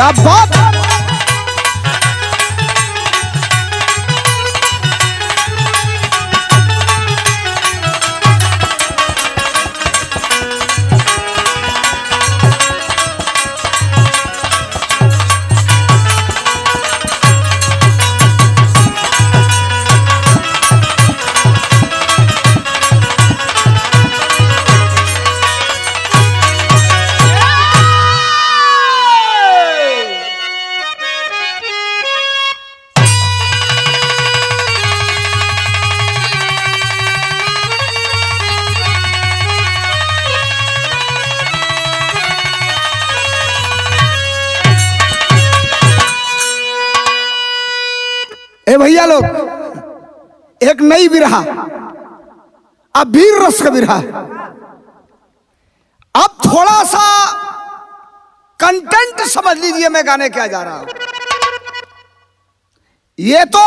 क्या बात। ए भैया लोग, एक नई बिरहा, अब वीर रस का बिरहा। अब थोड़ा सा कंटेंट समझ लीजिए मैं गाने क्या जा रहा हूं। ये तो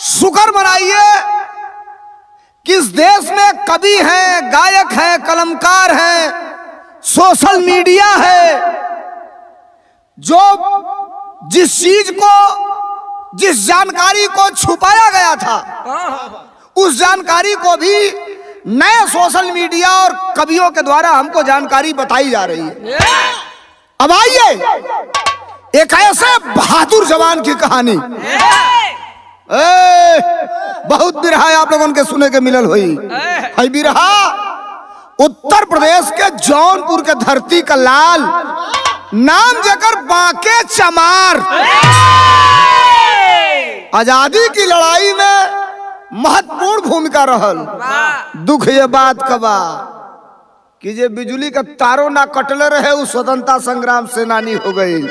शुक्र मनाइए कि इस देश में कवि हैं, गायक हैं, कलमकार हैं, सोशल मीडिया है, जो जिस चीज को, जिस जानकारी को छुपाया गया था, उस जानकारी को भी नए सोशल मीडिया और कवियों के द्वारा हमको जानकारी बताई जा रही है। अब आइए एक ऐसे बहादुर जवान की कहानी। बहुत बिरहा आप लोगों के सुने के मिलल हुई है। बिरहा उत्तर प्रदेश के जौनपुर के धरती का लाल, नाम जेकर बांके चमार, आजादी की लड़ाई में महत्वपूर्ण भूमिका रहल। दुख ये बात का बा कि जे बिजली का तारों ना कटले रहे, उस स्वतंत्रता संग्राम सेनानी हो गई।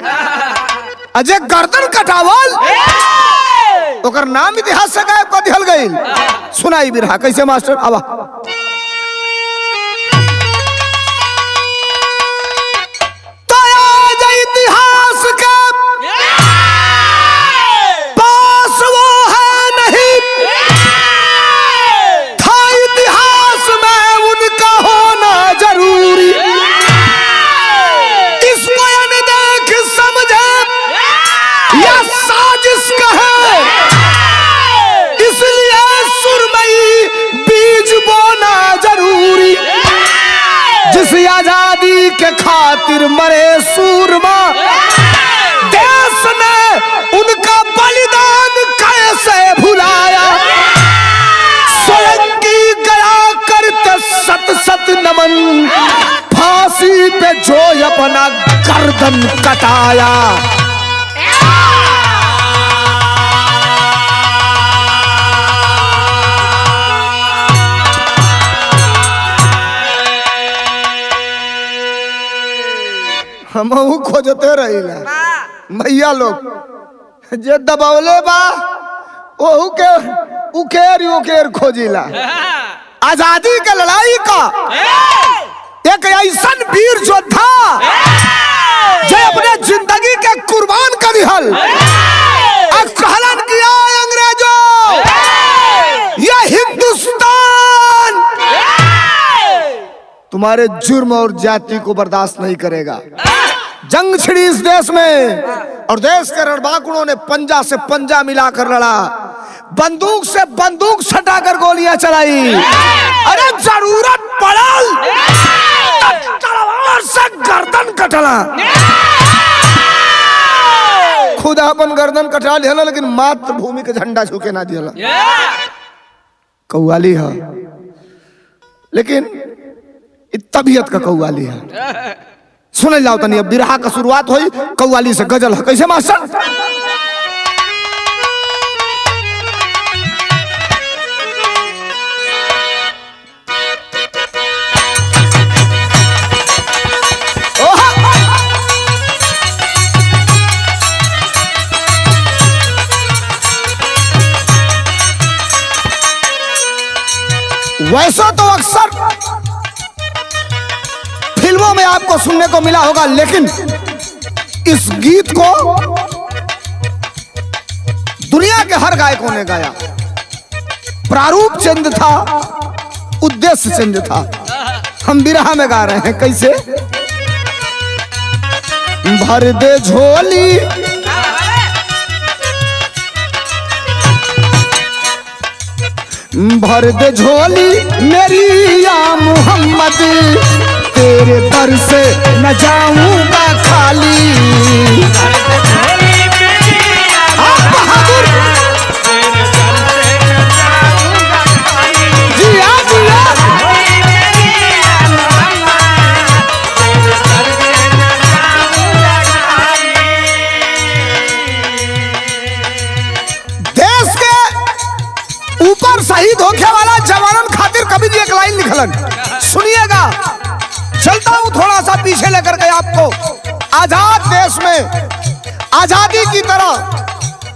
अजय गर्दन कटावल, ओकर नाम इतिहास से गायब कर दिहल गई। सुनाई बिरहा कैसे मास्टर। आवा तो आज इतिहास का पास वो है नहीं, था इतिहास में उनका होना जरूरी। इसको अनदेख समझे या साजिश कहे, इसलिए सुरमई बीज बोना जरूरी। जिस आजादी के खातिर मरे सूरमा, देश ने उनका बलिदान कैसे भुलाया। स्वयं की गया करते सत सत नमन, फांसी पे जो अपना गर्दन कटाया। हमहू खोजते रहिला भैया लोग, जे दबावले बा ओहू के उकेर उकेर खोजिला। आजादी के लड़ाई का एक ऐसा वीर योद्धा जो अपने जिंदगी के कुर्बान कर दिहल। कहलन किया अंग्रेजों, यह हिंदुस्तान तुम्हारे जुर्म और जाति को बर्दाश्त नहीं करेगा। जंग छिड़ी इस देश में, और देश के रणबांकुरों ने पंजा से पंजा मिलाकर लड़ा, बंदूक से बंदूक सटाकर गोलियां चलाई। अरे जरूरत पड़ल तलवार से गर्दन कटला। खुद अपन गर्दन कटा लिया, लेकिन मातृभूमि के झंडा झुके ना दिया। कव्वाली है, लेकिन तबीयत का कव्वाली है। सुन जाओ तनी। अब बिरहा का शुरुआत हुई कव्वाली से। गजल है कैसे मास्टर। वैसा तो अक्सर फिल्मों में आपको सुनने को मिला होगा, लेकिन इस गीत को दुनिया के हर गायकों ने गाया। प्रारूप चेंज था, उद्देश्य चेंज था। हम बिरहा में गा रहे हैं कैसे। भर दे झोली, भर दे झोली मेरी या मोहम्मद, तेरे दर से न जाऊंगा खाली। बहादुर जी आप देश के ऊपर शहीद होने वाला जवानन खातिर कभी भी एक लाइन निकलन, सुनिएगा। चलता हूं थोड़ा सा पीछे लेकर के आपको। आजाद देश में आजादी की तरह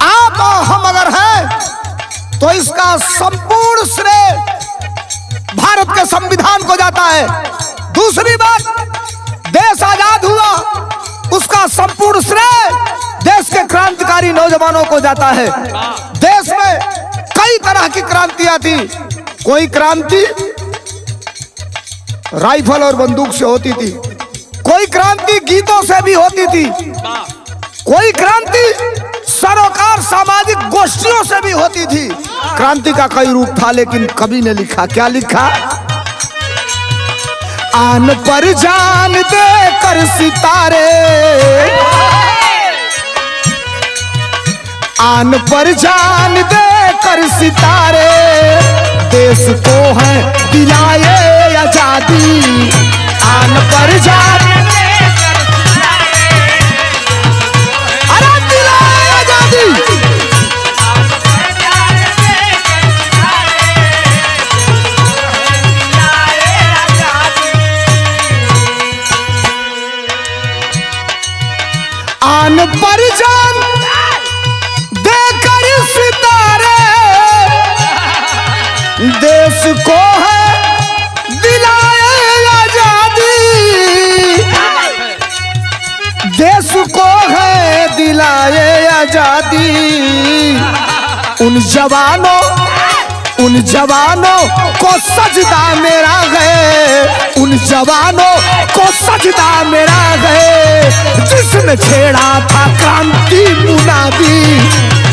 आप और हम अगर हैं तो इसका संपूर्ण श्रेय भारत के संविधान को जाता है। दूसरी बात, देश आजाद हुआ उसका संपूर्ण श्रेय देश के क्रांतिकारी नौजवानों को जाता है। देश में कई तरह की क्रांतियां थी। कोई क्रांति राइफल और बंदूक से होती थी, कोई क्रांति गीतों से भी होती थी, कोई क्रांति सरोकार सामाजिक गोष्ठियों से भी होती थी। क्रांति का कई रूप था, लेकिन कवि ने लिखा, क्या लिखा? आन पर जान दे कर सितारे, आन पर जान दे कर सितारे, देश को है दिलाए आजादी। आन पर जान अरे दिलाए आजादी। आन पर जान देकर सितारे, देश को है दिलाए आजादी। देश को है दिलाए आजादी। उन जवानों को सजदा मेरा है, उन जवानों को सजदा मेरा है, जिसने छेड़ा था क्रांति मुनादी।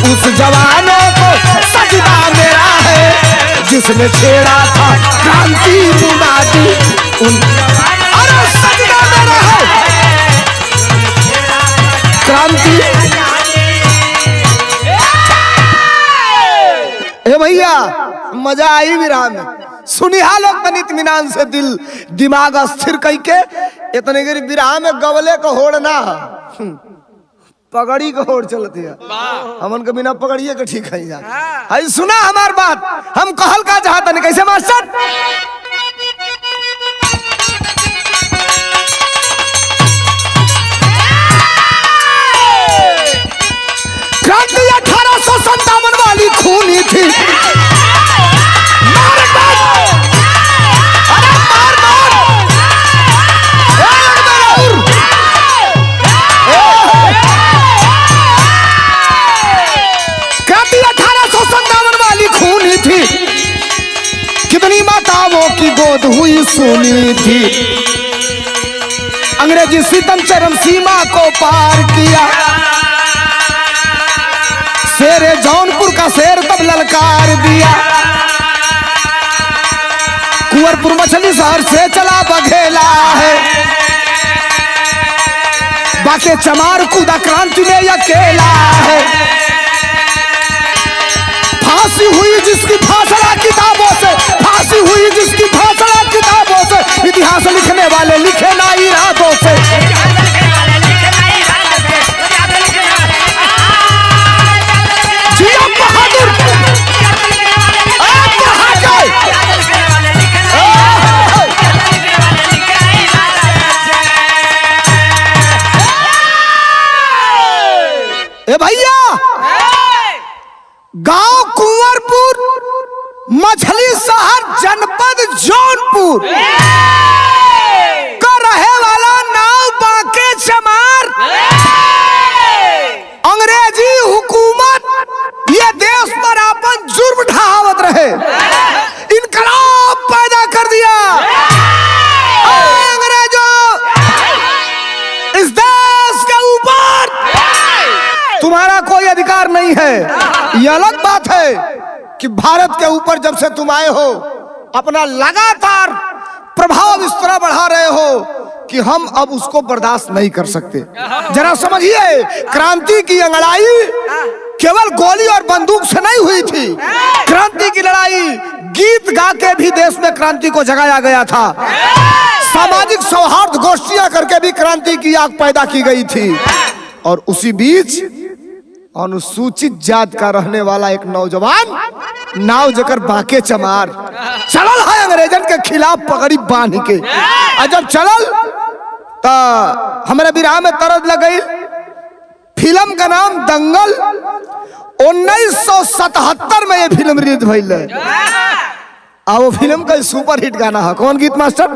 उस जवानों को सजदा मेरा है, जिसने छेड़ा था क्रांति मुनादी। उन अरे सजदा मेरा है क्रांति। ए भैया मजा आई विराम में, सुनिहा लोग तनित इत्मीनान से दिल दिमाग अस्थिर कई के। इतने गिर विराह में गवले को होड़ ना पगड़ी को होड़ चलती है, हमन के बिना पगड़िए के ठीक है यार। आई सुना हमार बात, हम कहल का चाहता नहीं कैसे मास्टर। क्रांति 1857 वाली खूनी थी। क्रांति 1857 वाली खूनी थी, कितनी माताओं की गोद हुई सोनी थी। अंग्रेजी सितम चरम सीमा को पार किया, शेरे जौनपुर का शेर तब ललकार दिया। कुंवरपुर मछली शहर से चला बघेला है, बाके चमार कूदा क्रांति में अकेला है। फांसी हुई जिसकी फासला किताबों से, फांसी हुई जिसकी फासला किताबों से, इतिहास लिखने वाले लिखे ना इरादों से। बहादुर ए भैया, गांव कुंवरपुर मछली शहर जनपद जौनपुर का रहे वाला नाव बाके चमार। अंग्रेजी हुकूमत ये देश पर अपन जुर्म ढहावत रहे, इनकलाब पैदा कर दिया। अंग्रेजों इस देश नहीं है। ये अलग बात है कि भारत के ऊपर जब से तुम आए हो अपना लगातार प्रभाव इस तरह बढ़ा रहे हो कि हम अब उसको बर्दाश्त नहीं कर सकते। जरा समझिए, क्रांति की लड़ाई केवल गोली और बंदूक से नहीं हुई थी। क्रांति की लड़ाई गीत गा के भी देश में क्रांति को जगाया गया था। सामाजिक सौहार्द गोष्ठियां करके भी क्रांति की आग पैदा की गई थी। और उसी बीच अनुसूचित जात का रहने वाला एक नौजवान नाव जकर बाके चमार चलल है अंग्रेजन के खिलाफ पगड़ी बांध के। और जब चलल तो हमारे विराह में तरद लग गई। फिल्म का नाम दंगल। 1977 में ये फिल्म रिलीज भइल है। और वो फिल्म का सुपर हिट गाना है। कौन गीत मास्टर?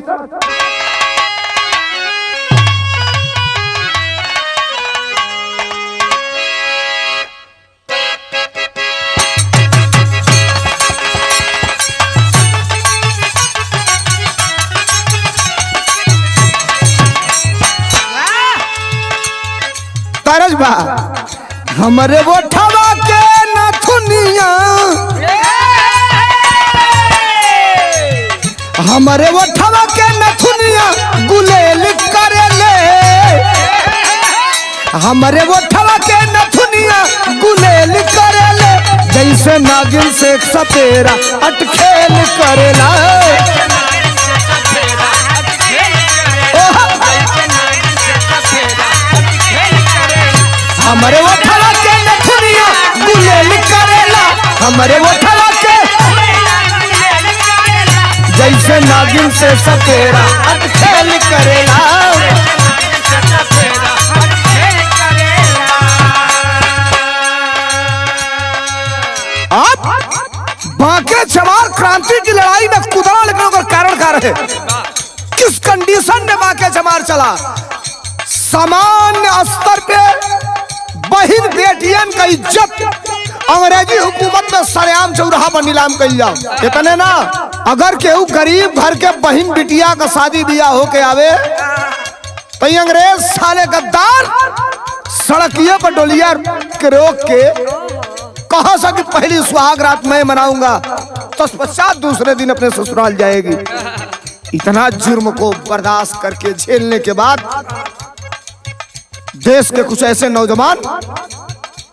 तरज बा हमरे वो ठवा के नथुनिया, हमारे वो ठवा के नथुनिया गुलेल करेले, हमारे वो ठवा के नथुनिया गुलेल करेले, जैसे नागिन से एक सपेरा अटखेल करेला। हमारे वो ठवा के नथुनिया गुलेल करेला, हमारे वो ठवा के जैसे नागिन से सपेरा अटखेल करेला। आप बांके चमार क्रांति की लड़ाई में कुदरा लगने का कारण क्या रहे? किस कंडीशन में बांके चमार चला? सामान्य स्तर पे बहिन बेटियन का इज्जत अंग्रेजी हुकूमत में सरेआम चौराहा पर नीलाम कर जाओ। इतने ना, अगर केहू गरीब घर के बहिन बिटिया का शादी ब्याह हो के आवे तो अंग्रेज साले गद्दार सड़किए पर डोलिया के रोक के कहा सा कि पहली सुहाग रात मैं मनाऊंगा, तत्पश्चात दूसरे दिन अपने ससुराल जाएगी। इतना जुर्म को बर्दाश्त करके झेलने के बाद देश के कुछ ऐसे नौजवान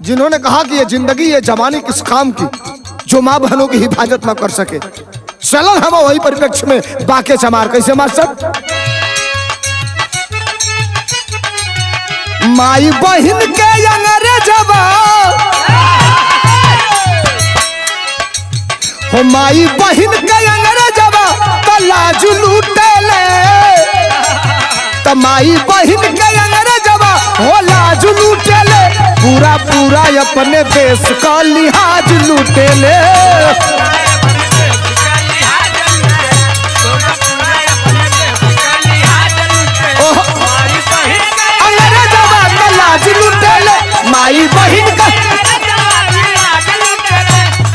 जिन्होंने कहा कि ये जिंदगी ये जवानी किस काम की जो माँ बहनों की हिफाजत न कर सके। चलन हम वही परिप्रेक्ष्य में बाके चमार कैसे मास्टर? माई बहन के अंग्रेजवा हो, माई बहन के अंग्रेजवा तो लाज लूटेले, तो माई बहन के अंग्रेजवा हो लाज लूटेले, पूरा पूरा अपने देश का लिहाज लूटेले। अंग्रेजवा का लाज लूटेले, माई बहन का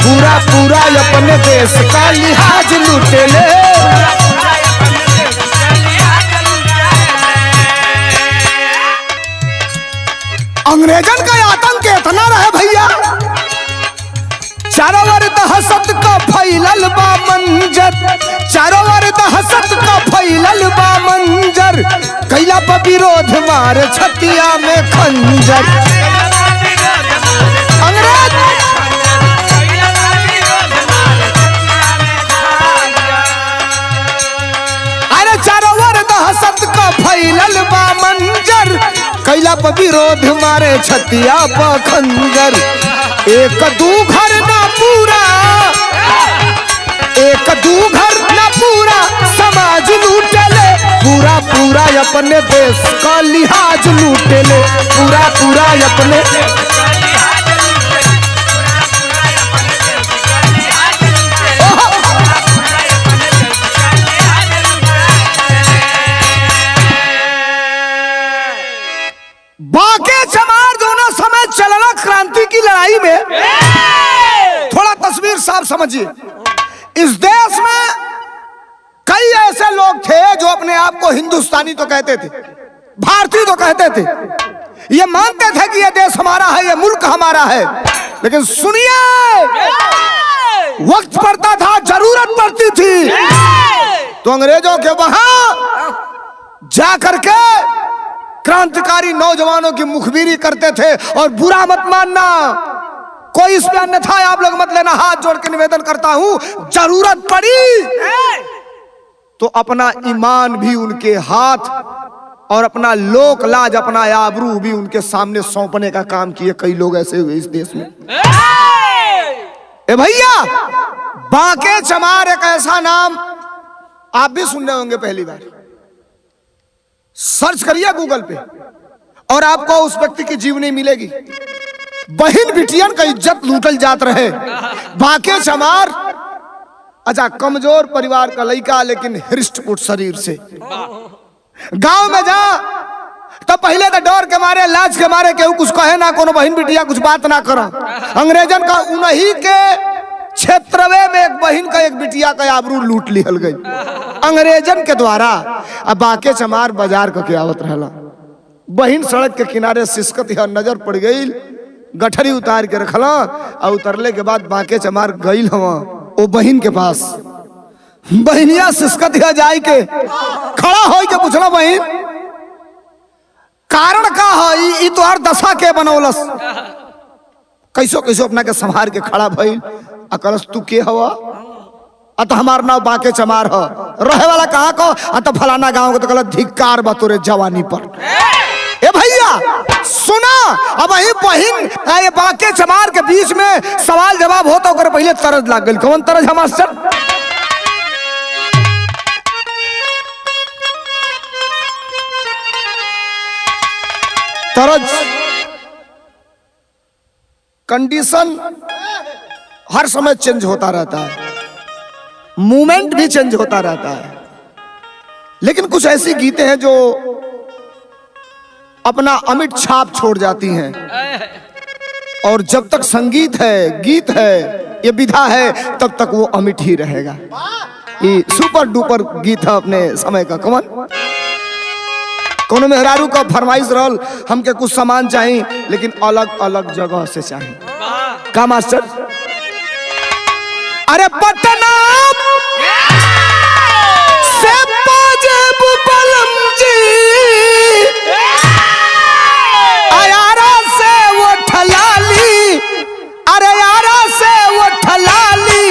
पूरा पूरा अपने देश का लिहाज लूटेले। अंग्रेजन का आतंक इतना रहे भैया, चारों ओर दहशत का फैलल बा मंजर, चारों ओर दहशत का फैलल बा मंजर, कैला पर विरोध मार छतिया में खंजर। अंग्रेज अरे चारों ओर दहशत का फैलल बा मंजर, कैला पर विरोध मारे छतिया पर खंजर। एक दू घर ना पूरा, एक दू घर ना पूरा समाज लूटेले, पूरा पूरा अपने देश का लिहाज लूटेले, पूरा पूरा अपने बाके चमार दोनों समय चलना क्रांति की लड़ाई में। थोड़ा तस्वीर साफ समझिए। इस देश में कई ऐसे लोग थे जो अपने आप को हिंदुस्तानी तो कहते थे, भारतीय तो कहते थे, ये मानते थे कि ये देश हमारा है, ये मुल्क हमारा है। लेकिन सुनिए, वक्त पड़ता था, जरूरत पड़ती थी, तो अंग्रेजों के वहां जा करके क्रांतिकारी नौजवानों की मुखबिरी करते थे। और बुरा मत मानना, कोई इस पे अन्यथा आप लोग मत लेना, हाथ जोड़ के निवेदन करता हूं, जरूरत पड़ी तो अपना ईमान भी उनके हाथ और अपना लोक लाज, अपना आबरू भी उनके सामने सौंपने का काम किए कई लोग ऐसे हुए इस देश में। ए भैया, बांके चमार एक ऐसा नाम आप भी सुन रहे होंगे पहली बार, सर्च करिए गूगल पे और आपको उस व्यक्ति की जीवनी मिलेगी। बहन बिटियन का इज्जत लूटल जात रहे। बांके चमार अच्छा कमजोर परिवार का लड़का, लेकिन हृष्ट पुष्ट शरीर से गांव में जा तो पहले तो डर के मारे, लाज के मारे केहू कुछ कहे ना, कोनो बहन बिटिया कुछ बात ना करो। अंग्रेजन का उन्हीं के क्षेत्रवे में एक बहन का एक बिटिया का आबरू लूट लिहल गई अंग्रेजन के द्वारा। अब बांके चमार बाजार का आवत रहला, बहन सड़क के किनारे सिसकत या नजर पड़ गई, गठरी उतार के रखला और उतरले के बाद बांके चमार गईल हवा ओ बहन के पास। बहनिया सिसकत या जाई के खड़ा होई के पूछला, बहन कारण का है ई तोहर दशा के बनौलस? कैसो कैसो अपना के संभार के खड़ा भइल। अकलस तू के हवा? अत हमार नाम बांके चमार ह, रहे वाला कहाँ को? अत फलाना गांव को। तो कहला धिक्कार बा तोरे जवानी पर। ए भैया सुना, अब यही बहन ये बांके चमार के बीच में सवाल जवाब होता ओकर पहले तरज लाग गई। कौन तरज है मास्टर? तरज कंडीशन हर समय चेंज होता रहता है, मूवमेंट भी चेंज होता रहता है, लेकिन कुछ ऐसी गीतें हैं जो अपना अमिट छाप छोड़ जाती हैं। और जब तक संगीत है, गीत है, ये विधा है, तब तक वो अमिट ही रहेगा। ये सुपर डुपर गीत है अपने समय का। कमन कोनो मेहरारू का फरमाइश रहल, हमके कुछ सामान चाहिए लेकिन अलग अलग जगह से चाहिए। का मास्टर? अरे पटना से पाजेब बलम जी, आयारा से वो ठलाली, अरे यारा से वो ठलाली,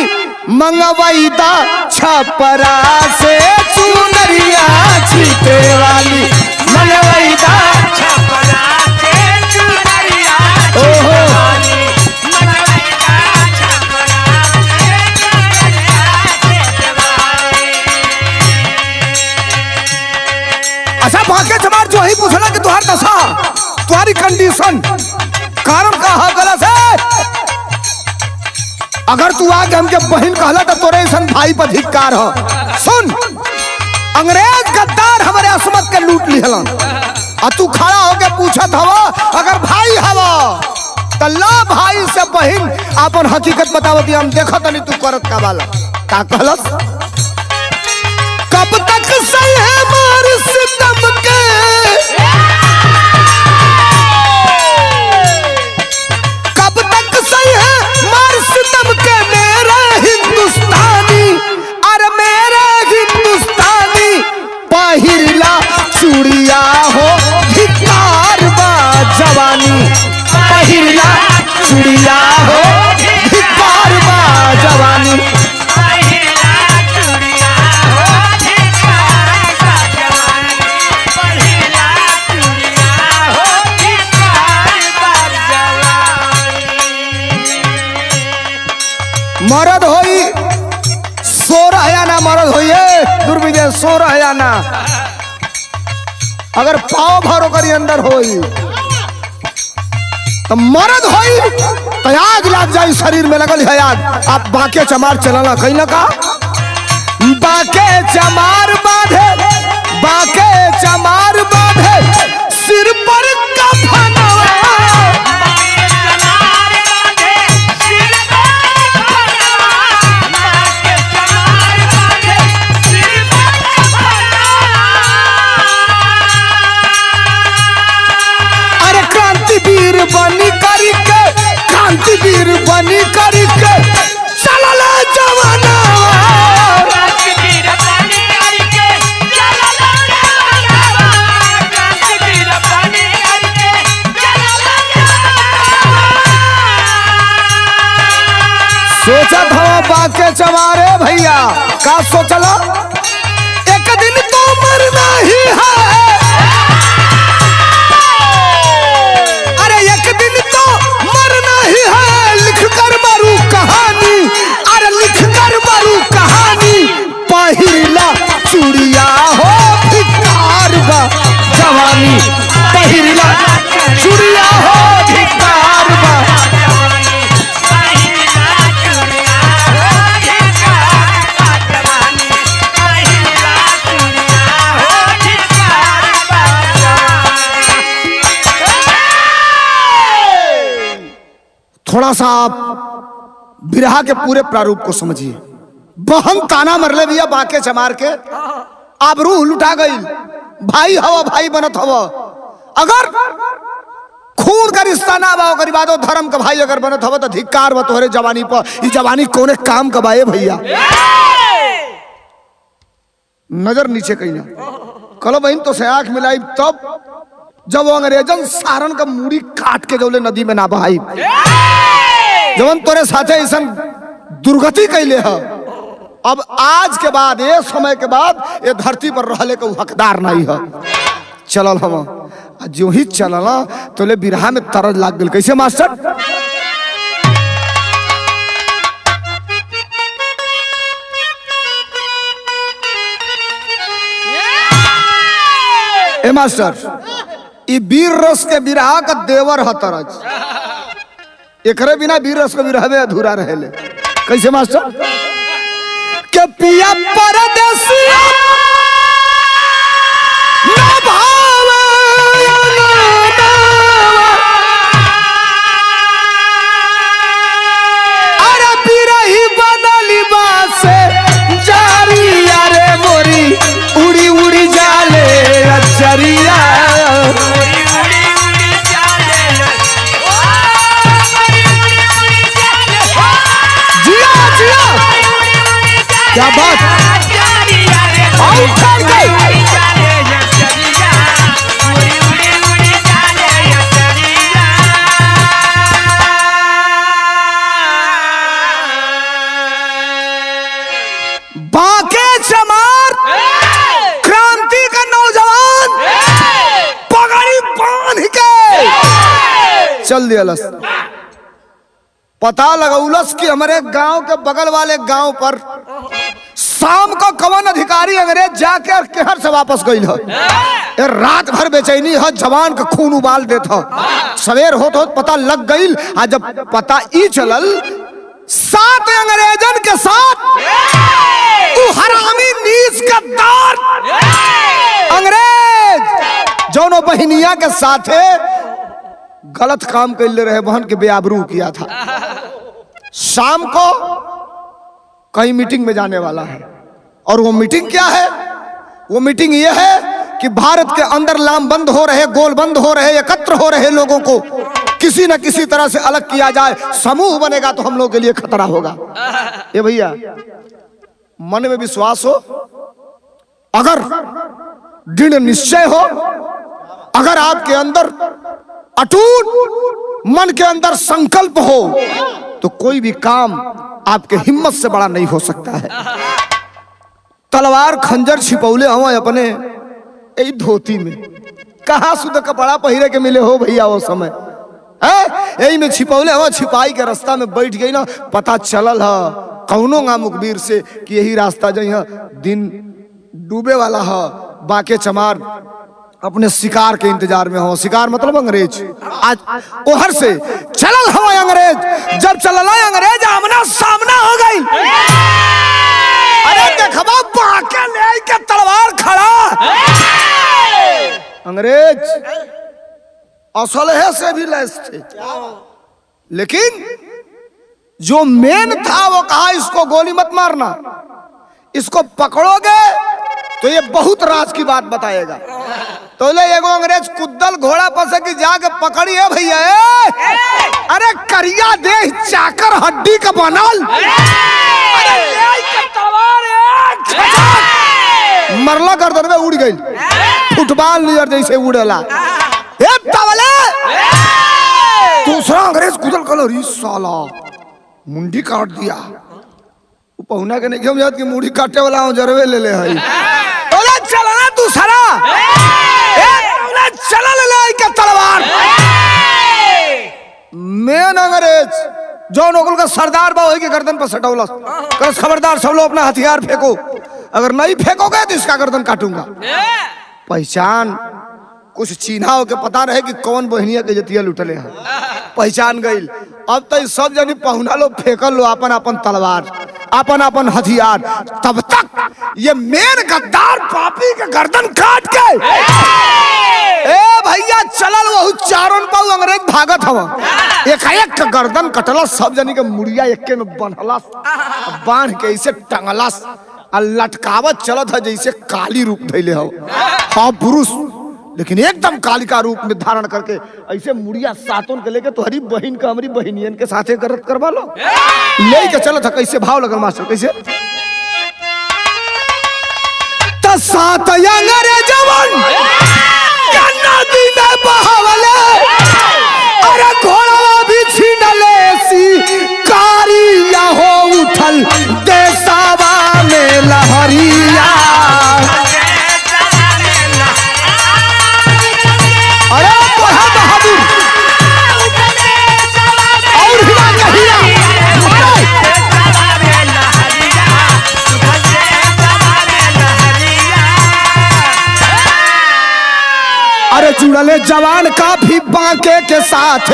मंगवाईदा छपरा से चुनरिया छीटे वाली, मंगवाईदा छपरा से चुनरिया छीटे वाली, मंगवाईदा छपरा से चुनरिया छीटे वाली। अच्छा बांके चमार जो ही पूछला कि तुहार दशा, तुम्हारी कंडीशन, कारण का है गलत है? अगर तू आगे हमके बहन कहला तो तोरे ऐसा भाई पर धिक्कार हो। सुन, अंग्रेज गद्दार हमारे असमत के लूट लिहलन, और तू खड़ा होके पूछत हवा अगर भाई हवा तो ला भाई से बहन अपन हकीकत बतावती, हम देखत नहीं तू करत का वाला। का कहलस? कब तक सही है मार सितम के, कब तक सही है मार सितम के मेरे हिंदुस्तानी, अरे मेरे हिंदुस्तानी, पहिरला चूड़िया हो धिक्कार बा जवानी, पहिरला चूड़िया हो धिक्कार बा जवानी, पहिरला चूड़िया हो धिक्कार बा जवानी, पहिरला चूड़िया हो धिक्कार बा जवानी। मरद होई 16 आना, मरद होइए दुर्विजय 16 आना, अगर पाव भरो करी अंदर होई तो मरद होई तो आग लग जाए शरीर में, लगल है आग। आप बांके चमार चलाना कहीं ना का, बांके चमार बांधे, बांके चमार बांधे सिर पर कफनवा, बनी करके क्रांतिवीर वीर बनी करके चलल जवाना सोचा था बाके चमारे भैया का सोचला एक दिन तो मरना ही है अरे एक दिन तो मरना ही है लिख कर मारू कहानी अरे लिख कर मारू कहानी पहिरला चूड़िया हो धिक्कार बा जवानी पहिरला चूड़िया हो धिक्कार बा थोड़ा सा आप बिरहा के पूरे प्रारूप को समझिए। बहन ताना मरले भैया बाके चमार के आबरू लुटा गई भाई हवा भाई बनत हवा अगर खून का रिश्ता ना बा ओकरी बादो धर्म का भाई अगर बनत हवा तो धिक्कार बा तोहरे जवानी पर ई जवानी कोने काम का बाए भैया नजर नीचे कहीं कलो बहन तो से आंख मिलाई तब जब वो अंग्रेजन सारण का मूड़ी काट के जौले नदी में ना बहाई जवन तोरे साथे ऐसा दुर्गति कैले है अब आज के बाद ये समय के बाद ये धरती पर रहले के हकदार नहीं है चलल हम जो ही चलल तो ले बिरहा में तरज लाग गल कैसे मास्टर ए मास्टर ई वीर रस के बिरहा का देवर है तरज एकरे बिना वीर रस के बिरहा में अधूरा रहेले कैसे मास्टर के पिया परदेसिया ना भावे अरे बिरही बनली बासे जारी अरे मोरी उड़ी उड़ी जाले अचरिया क्या बात बाके चमार क्रांति का नौजवान पगड़ी बांध के चल दिया लस पता लगौलस कि हमारे गांव के बगल वाले गांव पर शाम को कवन अधिकारी अंग्रेज जाके और केहर से वापस गई है रात भर बेचैनी है जवान का खून उबाल देता सवेर होत पता लग गई आज जब पता ई चलल 7 अंग्रेजन के साथ हरामी नीच गद्दार अंग्रेज जौनो बहनिया के साथे गलत काम कर ले रहे बहन के बेआबरू किया था शाम को कहीं मीटिंग में जाने वाला है और वो मीटिंग क्या है वो मीटिंग ये है कि भारत के अंदर लामबंद हो रहे गोलबंद हो रहे एकत्र हो रहे लोगों को किसी न किसी तरह से अलग किया जाए समूह बनेगा तो हम लोग के लिए खतरा होगा ये भैया मन में विश्वास हो अगर दृढ़ निश्चय हो अगर आपके अंदर अटूट मन के अंदर संकल्प हो तो कोई भी काम आपके हिम्मत से बड़ा नहीं हो सकता है तलवार खंजर छिपौले हम अपने यही धोती में कहा शुद्ध कपड़ा पहिरे के मिले हो भैया वो समय यही में छिपौले हो छिपाई के रास्ता में बैठ गई ना पता चलल है कौनो गा मुखबिर से कि यही रास्ता जो दिन डूबे वाला है बाके चमार अपने शिकार के इंतजार में हो शिकार मतलब अंग्रेज आज ओहर से चलल हो अंग्रेज जब चलल अंग्रेज आमना सामना हो गई अरे देखबा बाके ले के तलवार खड़ा अंग्रेज असलहे से भी लैस थे लेकिन जो मेन था वो कहा इसको गोली मत मारना इसको पकड़ोगे तो ये बहुत राज की बात बताएगा तो ले एगो अंग्रेज कुद्दल घोड़ा पर से कि जाके पकड़ी है भैया। अरे करिया देह चाकर हड्डी का बनल, मरला गर्दन में उड़ गई, फुटबॉल नियर जैसे उड़ेला। दूसरा अंग्रेज कुदल कलो साला मुंडी काट दिया। पहुना के नहीं समझत कि मुंडी काटे वाला हूं जरवे ले ले हई। बोला चला ना दूसरा चला ले ले के तलवार। मेन अंग्रेज जो नोगल का सरदार बा वही के गर्दन पर सटौला, कस खबरदार सब लोग अपना हथियार फेंको, अगर नहीं फेंकोगे तो इसका गर्दन काटूंगा। पहचान कुछ चिन्हा हो के पता रहे कि कौन बहनिया के जतिया लुटले हैं, पहचान गई। अब तो सब जनी पहुना लो फेंकल लो अपन अपन तलवार, अपन अपन हथियार। तब तक ये मेन गद्दार पापी के गर्दन काट के ए भैया चलल वहु चारों पाऊ अंग्रेज भागत हवा। एक गर्दन कटला, सब जनी के मुड़िया एक में बनहला, बांध के ऐसे टंगलस और लटकावत चलत है जैसे काली रूप धैले हो। हाँ पुरुष, लेकिन एकदम कालिका रूप में धारण करके ऐसे मुड़िया सातों के लेके तो हरी बहन का हमारी बहनियन के साथे करत करवा लो ले के चलत है। कैसे भाव लगल मास्टर, कैसे सात अंग्रेजवन नदी में बहावले, अरे घोड़ा भी छीनले सी कारिया हो उठल देसावा में लहरिया। अरे बहादुर और हिला के हिला। अरे जुड़ले जवान काफी बांके के साथ,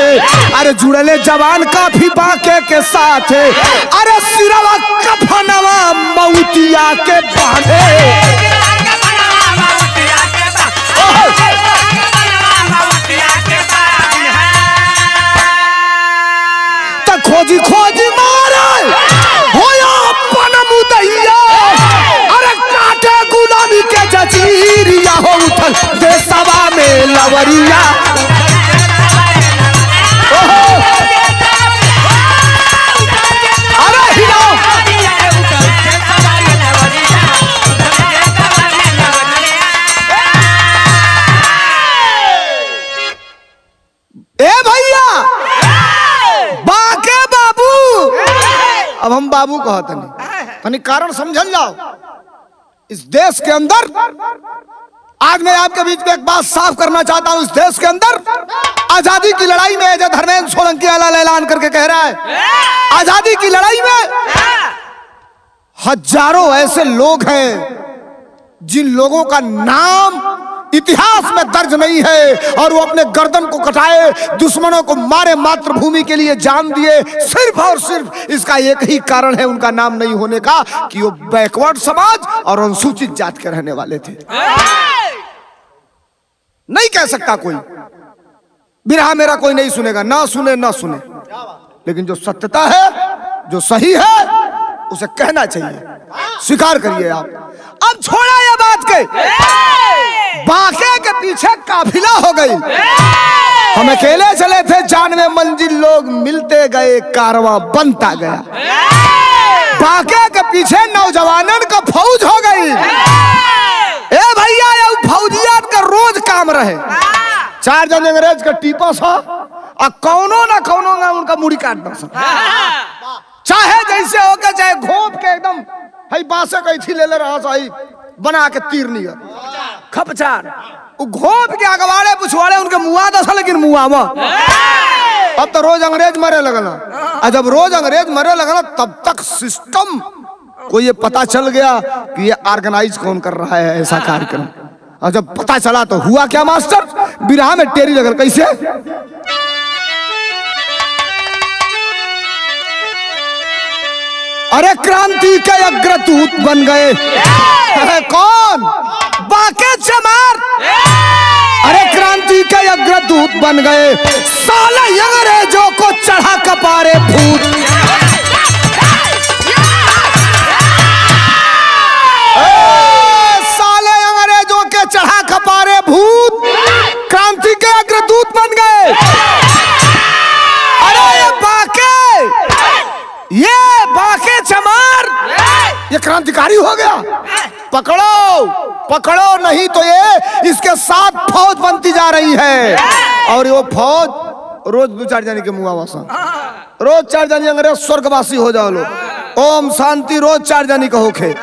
अरे जुड़ले जवान काफी बांके के साथ, अरे सिरवा कफनवा मौतिया के बांधे। खोजी खोजी मारे होया अपन मुदैया, अरे काटे गुलामी के जजीरिया हो उठल देशवा में लवरिया। अरे हिलाओ ए भैया बाके बाबू। अब हम बाबू कहते नहीं, तनी कारण समझल जाओ। इस देश के अंदर आज मैं आपके बीच में एक बात साफ करना चाहता हूं। इस देश के अंदर आजादी की लड़ाई में जो धर्मेंद्र सोलंकी ऐलान करके कह रहा है, आजादी की लड़ाई में हजारों ऐसे लोग हैं जिन लोगों का नाम इतिहास में दर्ज नहीं है और वो अपने गर्दन को कटाए, दुश्मनों को मारे, मातृभूमि के लिए जान दिए। सिर्फ और सिर्फ इसका एक ही कारण है उनका नाम नहीं होने का, कि वो बैकवर्ड समाज और अनुसूचित जात के रहने वाले थे। नहीं कह सकता कोई, बिरहा मेरा कोई नहीं सुनेगा, ना सुने ना सुने, लेकिन जो सत्यता है, जो सही है, उसे कहना चाहिए, स्वीकार करिए आप। अब छोड़ा ये बात के बाके के पीछे काफिला हो गई, हम अकेले चले थे, जानवे मंजिल लोग मिलते गए, कारवां बनता गया। बाके के पीछे नौजवानन का फौज हो गई। ए भैया ये फौजिया का रोज काम रहे, 4 जन अंग्रेज का टीपा सा और कौनो ना कौनो ना उनका मुड़ी काटना सा, चाहे जैसे होके, चाहे घोप के एकदम हई बासे कही थी ले रहा सही बना के तीर नहीं खपचार घोप के अगवाड़े पुछवाड़े उनके मुआ दसा, लेकिन मुआ में अब तो रोज अंग्रेज मरे लगना। और जब रोज अंग्रेज मरे लगना तब तक सिस्टम को ये पता चल गया कि ये ऑर्गेनाइज कौन कर रहा है ऐसा कार्यक्रम। और जब पता चला तो हुआ क्या मास्टर, बिरहा में टेरी लगल। कैसे अरे क्रांति के अग्रदूत बन गए कौन, बाके चमार। अरे क्रांति के अग्रदूत बन गए, साले अंग्रेजों को चढ़ा कपारे भूत। साले अंग्रेजों के चढ़ा कपारे भूत, ये बाके चमार ये क्रांतिकारी हो गया। पकड़ो पकड़ो, नहीं तो ये इसके साथ फौज बनती जा रही है। और वो फौज रोज 2-4 जाने के मुआ वासा, रोज 4 जाने अंग्रेज स्वर्गवासी हो जाओ लोग। ओम शांति रोज 4 जाने का होखे।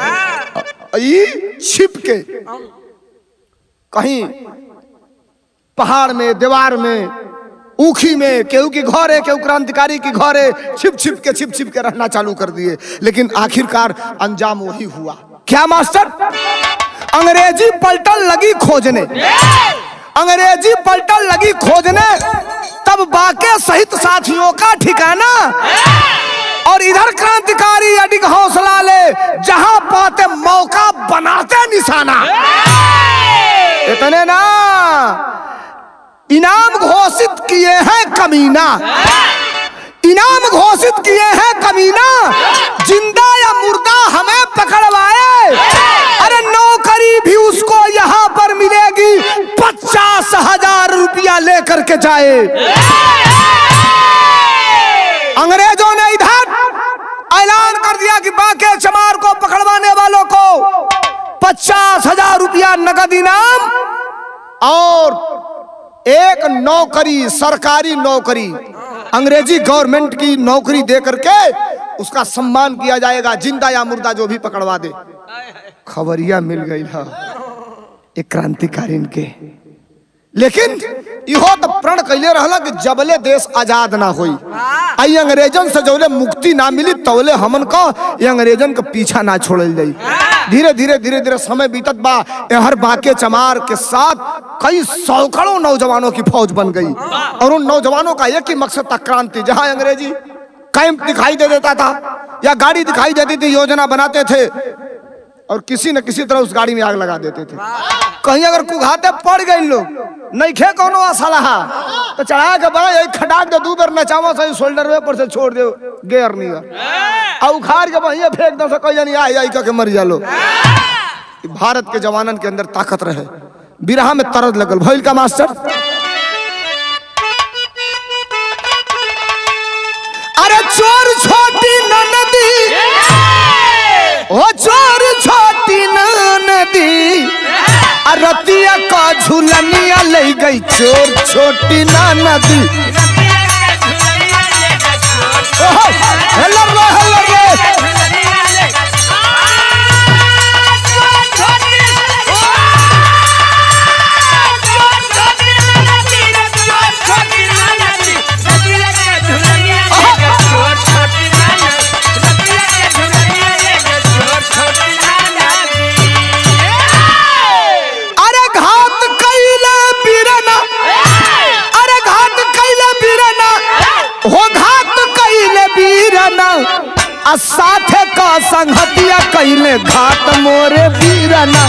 छिप के कहीं पहाड़ में, दीवार में, ऊखी में, केहू की घर है, केहू क्रांतिकारी की घर है, छिप छिप के रहना चालू कर दिए। लेकिन आखिरकार अंजाम वही हुआ। क्या मास्टर? अंग्रेजी पलटन लगी खोजने, अंग्रेजी पलटन लगी खोजने, तब बाके सहित साथियों का ठिकाना। और इधर क्रांतिकारी अडिग हौसला ले, जहां पाते मौका बनाते निशाना। इतने ना, इनाम घोषित किए हैं कमीना, इनाम घोषित किए हैं कमीना, जिंदा या मुर्दा हमें पकड़वाए। अरे नौकरी भी उसको यहाँ पर मिलेगी, 50,000 रुपया लेकर के जाए। अंग्रेजों ने इधर ऐलान कर दिया कि बाके चमार को पकड़वाने वालों को 50,000 रुपया नगद इनाम और एक नौकरी, सरकारी नौकरी, अंग्रेजी गवर्नमेंट की नौकरी दे करके उसका सम्मान किया जाएगा, जिंदा या मुर्दा जो भी पकड़वा दे। खबरिया मिल गई है एक क्रांतिकारी के। लेकिन इहो तो प्रण कैले रहला कि जबले देश आजाद ना होई, आई अंग्रेजन से जबले मुक्ति ना मिली तबले हमन को ये अंग्रेजन का पीछा ना छोड़ल जाई। धीरे धीरे समय बीतत बा। हर बाके चमार के साथ कई सैकड़ों नौजवानों की फौज बन गई। और उन नौजवानों का एक ही मकसद था, क्रांति। जहां अंग्रेजी कैंप दिखाई दे देता था या गाड़ी दिखाई देती थी, योजना बनाते थे और किसी न किसी तरह उस गाड़ी में आग लगा देते थे। कहीं अगर कुघाते पड़ गए लोग, नहीं खे कोनो असलहा तो चढ़ा के बड़ा यही खटाक दे, 2 बार नचावा सही शोल्डर पर से छोड़ दे गेयर नहीं और उखाड़ के वहीं फेंक दो, कोई जानी आई के मर जा लो। भारत के जवानन के अंदर ताकत रहे, बिरहा में तरद लगल भइल का मास्टर। अरे चोर छोटी ननदी, ओ चोर छोटी ननदी, रतिया का झुलनिया ले गई चोर छोटी ननदी। साथे का संगतिया कैले घाट मोरे वीरना।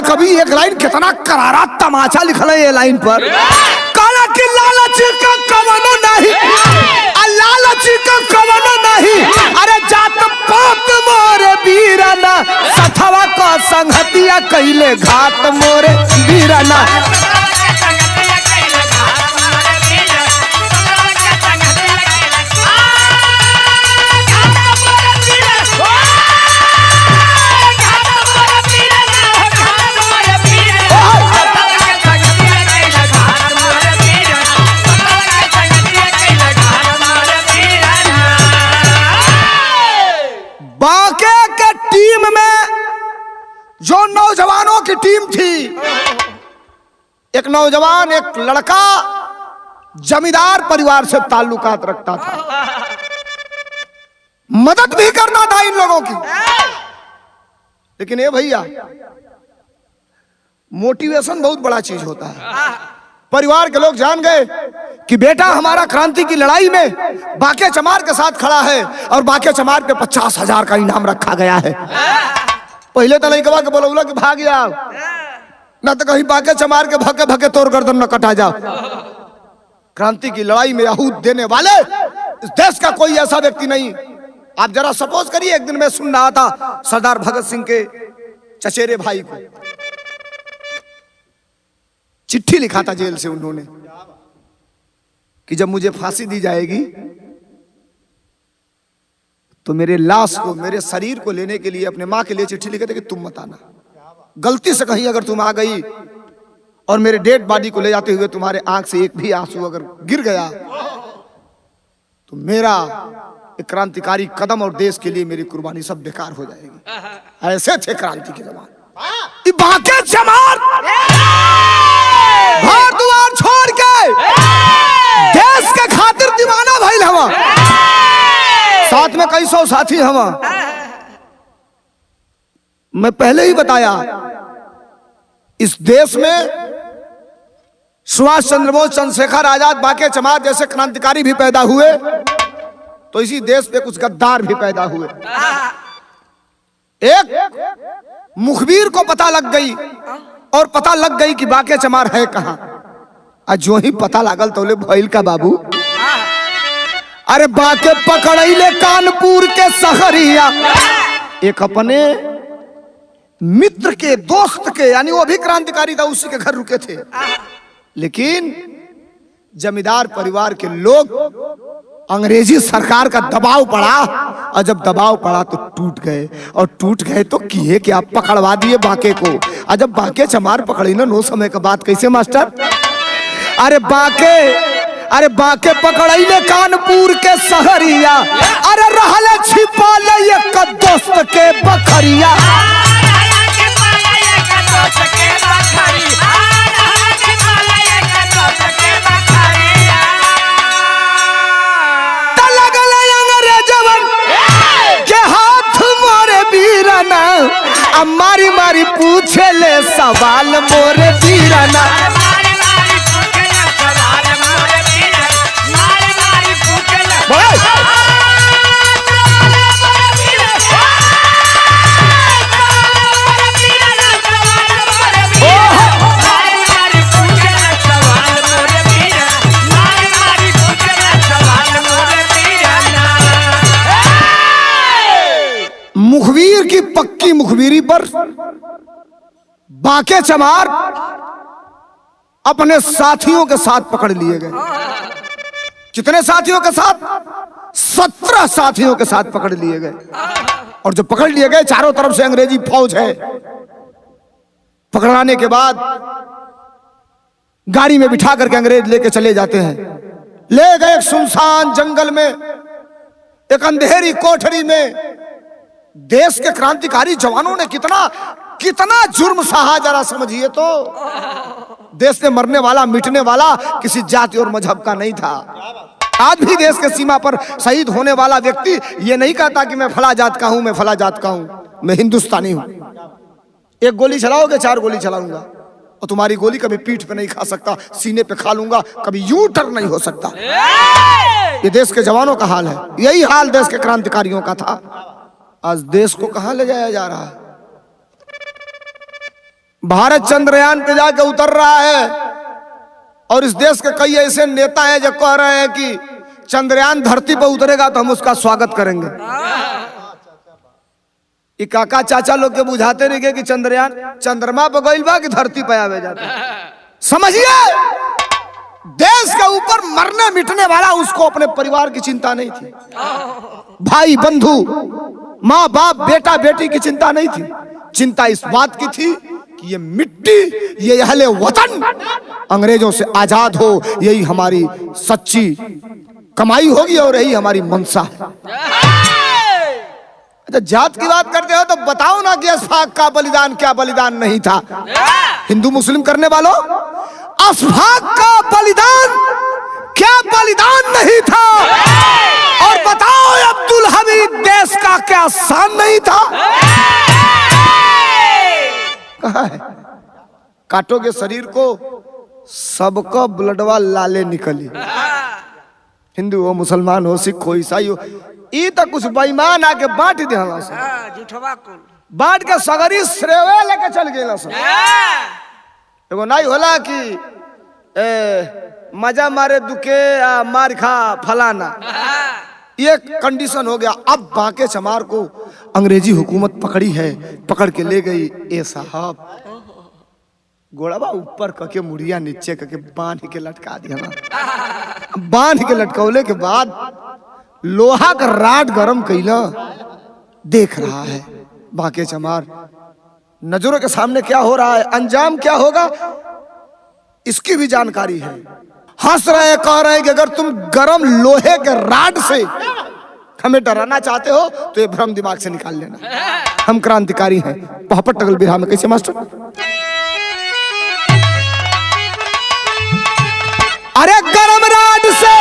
कभी एक लाइन कितना करारा तमाचा लिखल है ये लाइन पर। काला की लालच का कवनो नहीं, लालच का कवनो नहीं, अरे जात पात मोरे वीरना, सथवा का संगतिया कैले घाट मोरे वीरना। बाके के टीम में जो नौजवानों की टीम थी, एक नौजवान, एक लड़का जमींदार परिवार से ताल्लुकात रखता था, मदद भी करता था इन लोगों की। लेकिन ये भैया, मोटिवेशन बहुत बड़ा चीज होता है। परिवार के लोग जान गए कि बेटा हमारा क्रांति की लड़ाई में बाके चमार के साथ खड़ा है और बाके चमार पे 50,000 का इनाम रखा गया है। पहले तो लइकवा के बोलौला कि भाग जाओ, ना तो कहीं बाके चमार के भके भके तोर गर्दन न कटा जाओ। क्रांति की लड़ाई में आहूत देने वाले इस देश का कोई ऐसा व्यक्ति नहीं। आप जरा सपोज करिए, एक दिन मैं सुन रहा था सरदार भगत सिंह के चचेरे भाई को चिट्ठी लिखा था जेल से उन्होंने कि जब मुझे फांसी दी जाएगी तो मेरे लाश को, मेरे शरीर को लेने के लिए अपने मां के लिए चिट्ठी लिखे थे कि तुम मत आना। गलती से कहीं अगर तुम आ गई और मेरे डेड बॉडी को ले जाते हुए तुम्हारे आंख से एक भी आंसू अगर गिर गया तो मेरा एक क्रांतिकारी कदम और देश के लिए मेरी कुर्बानी सब बेकार हो जाएगी। ऐसे थे क्रांति के जवान। बाके चमार घर द्वार छोड़ के देश के खातिर दीवाना भइल हवा, साथ में कई सौ साथी हवा। मैं पहले ही बताया, इस देश में सुभाष चंद्र बोस, चंद्रशेखर आजाद, बाके चमार जैसे क्रांतिकारी भी पैदा हुए तो इसी देश पे कुछ गद्दार भी पैदा हुए। एक मुखबिर को पता लग गई और पता लग गई कि बाके चमार है कहां। आज जो ही पता लागल तोले भइल का बाबू, अरे बाके पकड़ैले कानपुर के सहरिया। एक अपने मित्र के, दोस्त के, यानी वो भी क्रांतिकारी था, उसी के घर रुके थे। लेकिन जमींदार परिवार के लोग, अंग्रेजी सरकार का दबाव पड़ा, और जब दबाव पड़ा तो टूट गए। और टूट गए तो किए कि आप पकड़वा दिए बाके को। और जब बाके चमार पकड़ी ना, नो समय का बात कैसे मास्टर? अरे बाके पकड़ैले कानपुर के सहरिया, अरे रहले छिपाले एक दोस्त के बखरिया। मारी मारी पूछे ले सवाल मोरे वीराना। मुखबिर की पक्की मुखबिरी पर बाके चमार अपने साथियों के साथ पकड़ लिए गए। कितने साथियों के साथ? 17 साथियों के साथ पकड़ लिए गए। और जब पकड़ लिए गए, चारों तरफ से अंग्रेजी फौज है। पकड़ाने के बाद गाड़ी में बिठा करके अंग्रेज लेके चले जाते हैं। ले गए एक सुनसान जंगल में, एक अंधेरी कोठरी में। देश के क्रांतिकारी जवानों ने कितना जुर्म सहा, जरा समझिए तो। देश में मरने वाला, मिटने वाला किसी जाति और मजहब का नहीं था। आज भी देश के सीमा पर शहीद होने वाला व्यक्ति ये नहीं कहता कि मैं फला जात का हूं, मैं फला जात का हूं, मैं हिंदुस्तानी हूं। एक गोली चलाओगे, 4 गोली चलाऊंगा, और तुम्हारी गोली कभी पीठ पे नहीं खा सकता, सीने पे खा लूंगा, कभी यू टर्न नहीं हो सकता। ये देश के जवानों का हाल है। यही हाल देश के क्रांतिकारियों का था। आज देश को कहां ले जाया जा रहा है? भारत चंद्रयान पे जाके उतर रहा है, और इस देश के कई ऐसे नेता हैं जो कह रहे हैं कि चंद्रयान धरती पर उतरेगा तो हम उसका स्वागत करेंगे। ये काका चाचा लोग के बुझाते नहीं गए कि चंद्रयान चंद्रमा पर गइल बा कि धरती पे आवे जाता। समझिए, देश के ऊपर मरने मिटने वाला, उसको अपने परिवार की चिंता नहीं थी। भाई बंधु, माँ बाप, बेटा बेटी की चिंता नहीं थी। चिंता इस बात की थी कि ये मिट्टी, ये अहले वतन अंग्रेजों से आजाद हो। यही हमारी सच्ची कमाई होगी और यही हमारी मंशा है। अच्छा, जात की बात करते हो तो बताओ ना कि अशफाक का बलिदान क्या बलिदान नहीं था? हिंदू मुस्लिम करने वालों, अशफाक का बलिदान क्या बलिदान नहीं था? और बताओ अब्दुल हमीद देश का क्या शान नहीं था? कहाँ है? काटोगे शरीर को, सबका ब्लडवा लाले निकली। हिंदू हो, मुसलमान हो, सिख हो, ईसाई हो, ये तो कुछ बेईमान आके बांट दे। बांट के सगरी श्रेवे लेके चल गए सब। एगो नहीं होला कि मजा मारे दुखे मार खा फलाना, ये कंडीशन हो गया। अब बांके चमार को अंग्रेजी हुकूमत पकड़ी है, पकड़ के ले गई। ए साहब गोड़ाबा ऊपर करके मुड़िया नीचे करके बांध के लटका दिया। बांध के लटकौले के बाद लोहा का राड गरम कैला, देख रहा है बांके चमार। नजरों के सामने क्या हो रहा है, अंजाम क्या होगा, इसकी भी जानकारी है। हंस रहे, कह रहे हैं कि अगर तुम गरम लोहे के राड से हमें डराना चाहते हो तो ये भ्रम दिमाग से निकाल लेना, हम क्रांतिकारी हैं। पहापट टगल बिरहा में कैसे मास्टर? अरे गरम राड से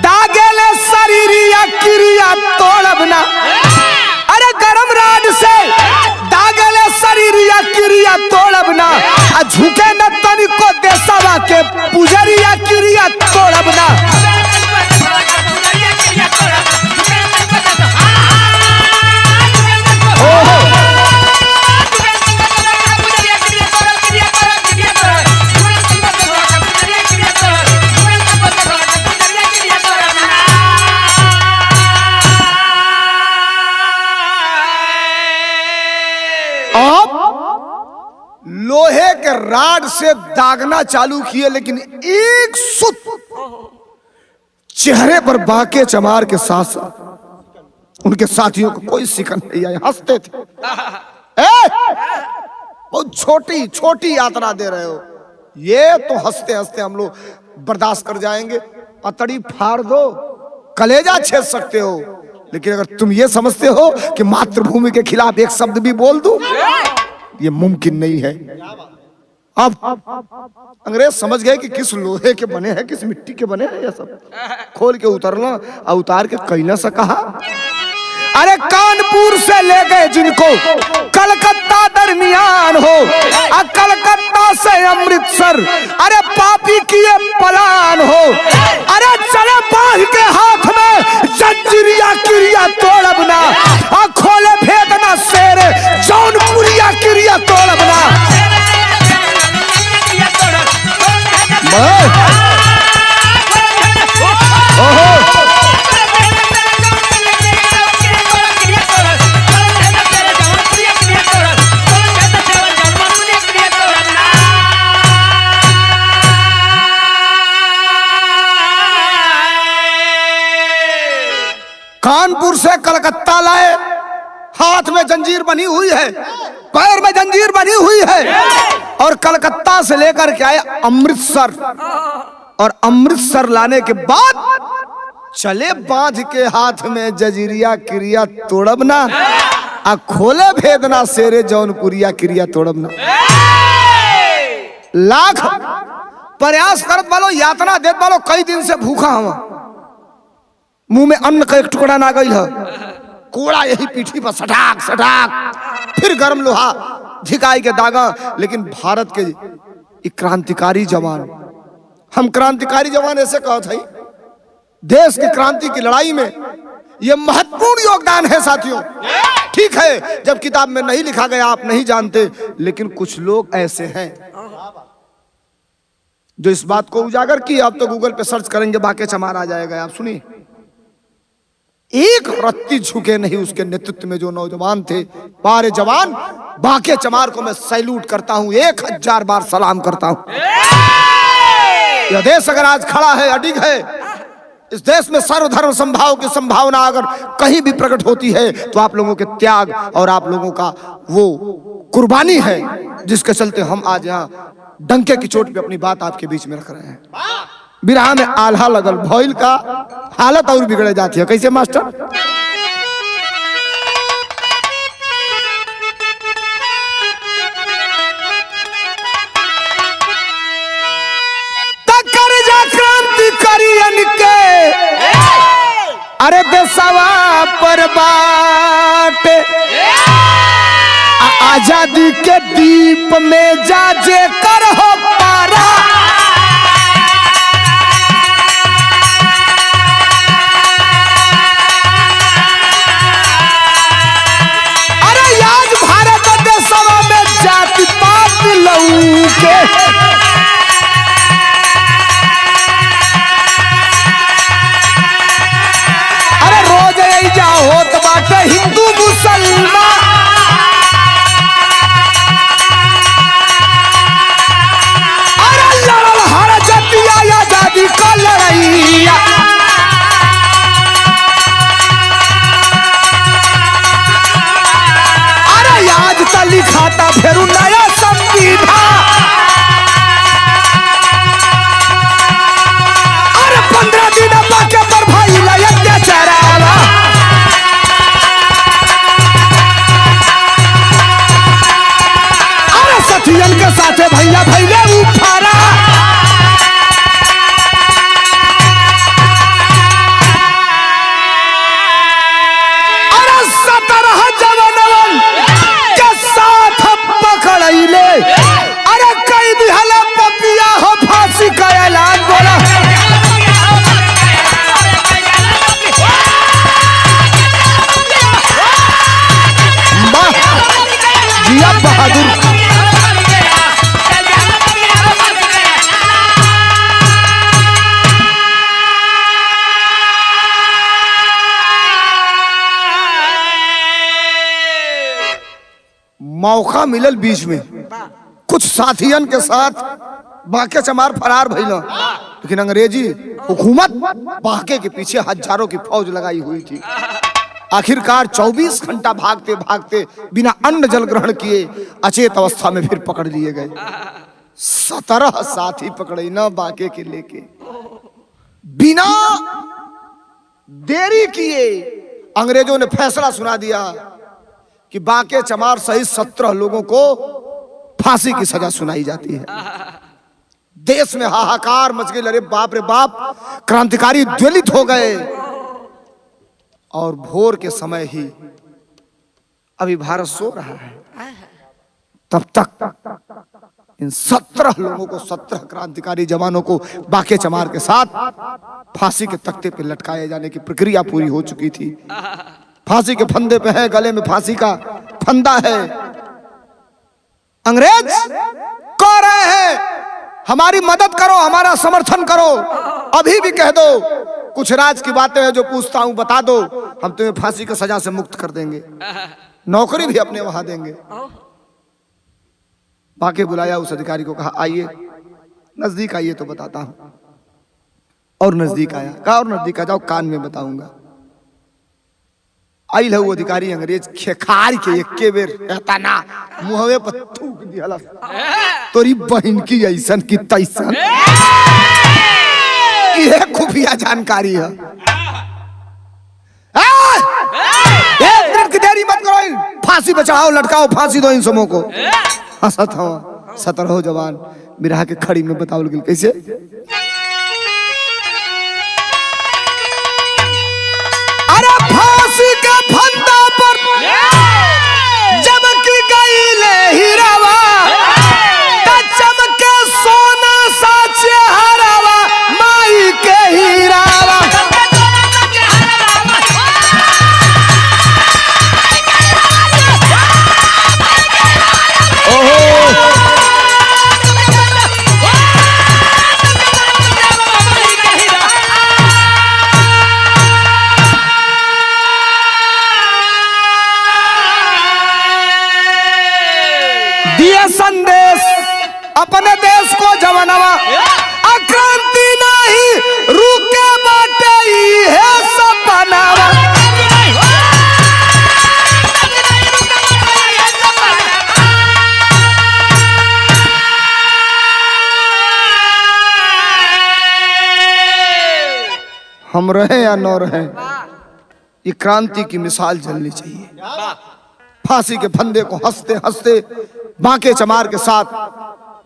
दागेले शरीरिया क्रिया तोड़ब ना। अरे गरम राड से दागेले शरीरिया क्रिया तोड़ब ना। झुके न तनिको देशवा के पुजरिया क्रिया तोड़ब ना। लोहे के राड से दागना चालू किए, लेकिन एक सुत चेहरे पर बांके चमार के साथ साथ उनके साथियों को कोई शिकन नहीं आई, हंसते थे। बहुत छोटी छोटी यात्रा दे रहे हो, ये तो हंसते हंसते हम लोग बर्दाश्त कर जाएंगे। अतड़ी फाड़ दो, कलेजा छेद सकते हो, लेकिन अगर तुम ये समझते हो कि मातृभूमि के खिलाफ एक शब्द भी बोल दूं, ये मुमकिन नहीं है। अब अंग्रेज समझ गए कि किस लोहे के बने हैं, किस मिट्टी के बने हैं। ये सब खोल के उतरना और उतार के कैला से कहा, अरे कानपुर से ले गए जिनको कलकत्ता दरमियान हो, कलकत्ता से अमृतसर, अरे पापी किए पलान हो। अरे चले बांध के हाथ में जंजीरिया क्रिया तोड़ब ना, खोले भेदना शेर जौनपुरिया क्रिया तोड़ब ना। कानपुर से कलकत्ता लाए, हाथ में जंजीर बनी हुई है, पैर में जंजीर बनी हुई है, और कलकत्ता से लेकर के आए अमृतसर, और अमृतसर लाने के बाद चले बांध के हाथ में जंजीरिया क्रिया तोड़ब ना, आ खोले भेदना शेरे जौनपुरिया क्रिया तोड़ब ना। लाख प्रयास करत वालो, यातना देत वालो, कई दिन से भूखा हवा, मुंह में अन्न का एक टुकड़ा ना गई है, कोड़ा यही पीठी पर सटाक सटाक, फिर गर्म लोहा झिकाई के दागा। लेकिन भारत के क्रांतिकारी जवान, हम क्रांतिकारी जवान ऐसे कहते हैं, देश की क्रांति की लड़ाई में यह महत्वपूर्ण योगदान है साथियों। ठीक है, जब किताब में नहीं लिखा गया आप नहीं जानते, लेकिन कुछ लोग ऐसे हैं जो इस बात को उजागर किए। आप तो गूगल पे सर्च करेंगे, बांके चमार आ जाएगा। आप सुनिए, एक रत्ती झुके नहीं उसके नेतृत्व में जो नौजवान थे। पारे जवान, बांके चमार को मैं सैल्यूट करता हूं, 1000 बार सलाम करता हूं। यह देश अगर आज खड़ा है, अडिग है, इस देश में सर्वधर्म संभाव की संभावना अगर कहीं भी प्रकट होती है तो आप लोगों के त्याग और आप लोगों का वो कुर्बानी है, जिसके चलते हम आज यहाँ डंके की चोट पे अपनी बात आपके बीच में रख रहे हैं। बिरहा में आल्हा लगल भइल का हालत और बिगड़े जाती है। कैसे मास्टर? तकर जा क्रांति करियन के, अरे देशवा पर बाटे, आजादी के दीप में जाजे कर हो पारा। अरे साथियन के साथे भैया भैले उफारा। अरे 17 जवानवन के साथ पकड़ैले, अरे कई दिहला पपिया हो फांसी का ऐलान। बोला जिया बहादुर। मौका मिलल बीच में, कुछ साथियन के साथ बाके चमार फरार भइल, लेकिन अंग्रेजी हुकूमत बाके के पीछे हजारों की फौज लगाई हुई थी। आखिरकार 24 घंटा भागते भागते बिना अन्न जल ग्रहण किए अचेत अवस्था में फिर पकड़ लिए गए। 17 साथी पकड़े ना बाके के लेके। बिना देरी किए अंग्रेजों ने फैसला सुना दिया कि बाके चमार सहित 17 लोगों को फांसी की सजा सुनाई जाती है। देश में हाहाकार मच गई। अरे बाप रे बाप, क्रांतिकारी ज्वलित हो गए। और भोर के समय ही, अभी भारत सो रहा है, तब तक इन 17 लोगों को, 17 क्रांतिकारी जवानों को बाके चमार के साथ फांसी के तख्ते पे लटकाए जाने की प्रक्रिया पूरी हो चुकी थी। फांसी के फंदे पे है, गले में फांसी का फंदा है। अंग्रेज कह रहे हैं हमारी मदद करो, हमारा समर्थन करो, अभी भी कह दो, कुछ राज की बातें हैं जो पूछता हूं बता दो, हम तुम्हें फांसी की सजा से मुक्त कर देंगे, नौकरी भी अपने वहां देंगे। बाके बुलाया उस अधिकारी को, कहा आइए नजदीक आइए तो बताता हूं। और नजदीक आया, कहा और नजदीक आ जाओ, कान में बताऊंगा। आई लहू अधिकारी अंग्रेज खेखार के एके बेर कहता ना मुहवे पर थूक दिया, तोरी बहन की ऐसन की तैसन। यह खुफिया जानकारी है। एक मिनट की देरी मत करो, फांसी पे चढ़ाओ, लटकाओ, फांसी दो इन समूह को। हंसत हवा 17 जवान बिरहा के खड़ी में बताओ लगे कैसे। अरे फांसी के फंदा पर चमक गई ले हीरावा, चमके सोना सा चेहरावा माई के हीरावा। दिए संदेश अपने देश को जवानवा, क्रांति नहीं रुके बाटे है सपनावा। हम रहे या न रहे, ये क्रांति की मिसाल चलनी चाहिए। फांसी के फंदे को हंसते हंसते बाके चमार के साथ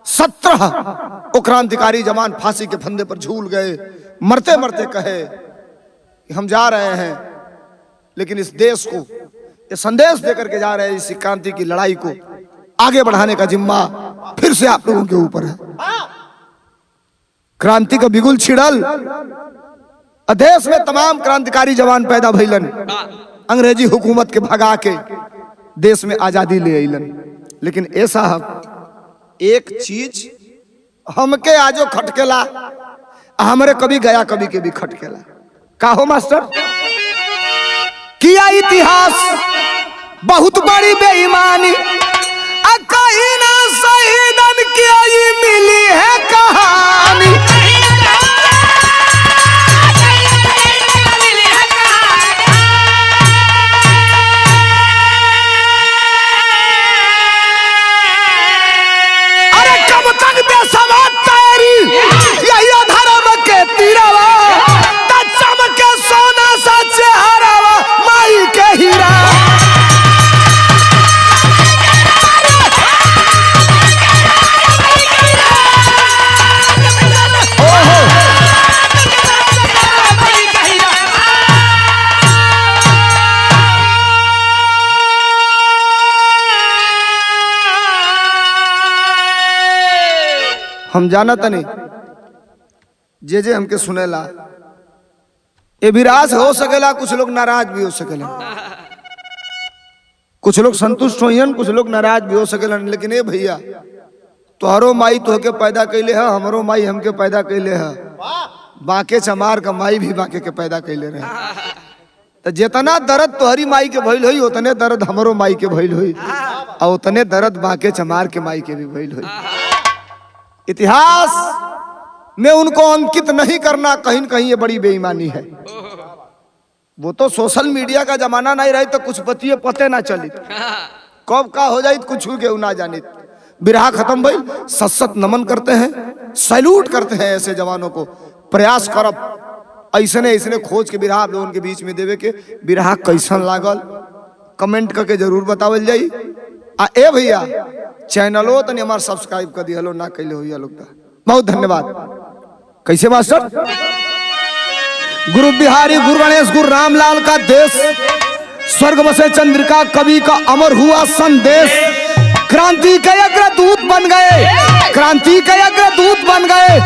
17 क्रांतिकारी जवान फांसी के फंदे पर झूल गए। मरते मरते कहे कि हम जा रहे हैं, लेकिन इस देश को ये संदेश देकर के जा रहे हैं, इस क्रांति की लड़ाई को आगे बढ़ाने का जिम्मा फिर से आप लोगों के ऊपर है। क्रांति का बिगुल छिड़ल, देश में तमाम क्रांतिकारी जवान पैदा भइलन, अंग्रेजी हुकूमत के भगा के देश में आजादी ले अइलन। लेकिन ऐसा एक चीज हमके आजो खटकेला, हमरे कभी गया कभी के भी खटकेला। का हो मास्टर? किया इतिहास बहुत बड़ी बेईमानी, कहीं ना शहीदन की आई मिली है कहानी। हम जाना तनी जे हमके सुनेला ये विराज हो सकेला, कुछ लोग नाराज भी हो सकेला, कुछ लोग संतुष्ट होइहन, कुछ लोग नाराज भी हो सकेलन। लेकिन ए भैया तोहरो माई तोहके पैदा कैले है, हमरो माई हमके पैदा कैले है, बाके चमार का माई भी बाके के पैदा कैले रहे। तो जितना दर्द तोहरी माई के भइल हुई उतने दर्द हमरो माई के भइल हुई, और उतने दर्द बाके चमार के माई के भी भइल हुई। इतिहास में उनको अंकित नहीं करना कहीं न कहीं ये बड़ी बेईमानी है। वो तो सोशल मीडिया का जमाना नहीं रही तो कुछ बतिये पते ना चली, कब का हो जाए कुछ के ना जानी। बिरहा खत्म भइल, सत नमन करते हैं, सैल्यूट करते हैं ऐसे जवानों को। प्रयास करब ऐसने खोज के बिरहा आप लोगों के बीच में देवे के। बिरहा कैसन लागल कमेंट करके जरूर बतावल जाई। आ ए भैया चैनलो तनी हमार सब्सक्राइब कर दिया ना कैले हुई लोग। बहुत धन्यवाद। कैसे मास्टर? गुरु बिहारी, गुरु गणेश, गुरु रामलाल का देश, स्वर्ग बसे चंद्रिका, कवि का अमर हुआ संदेश। क्रांति के अग्रदूत बन गए, क्रांति के अग्रदूत बन गए।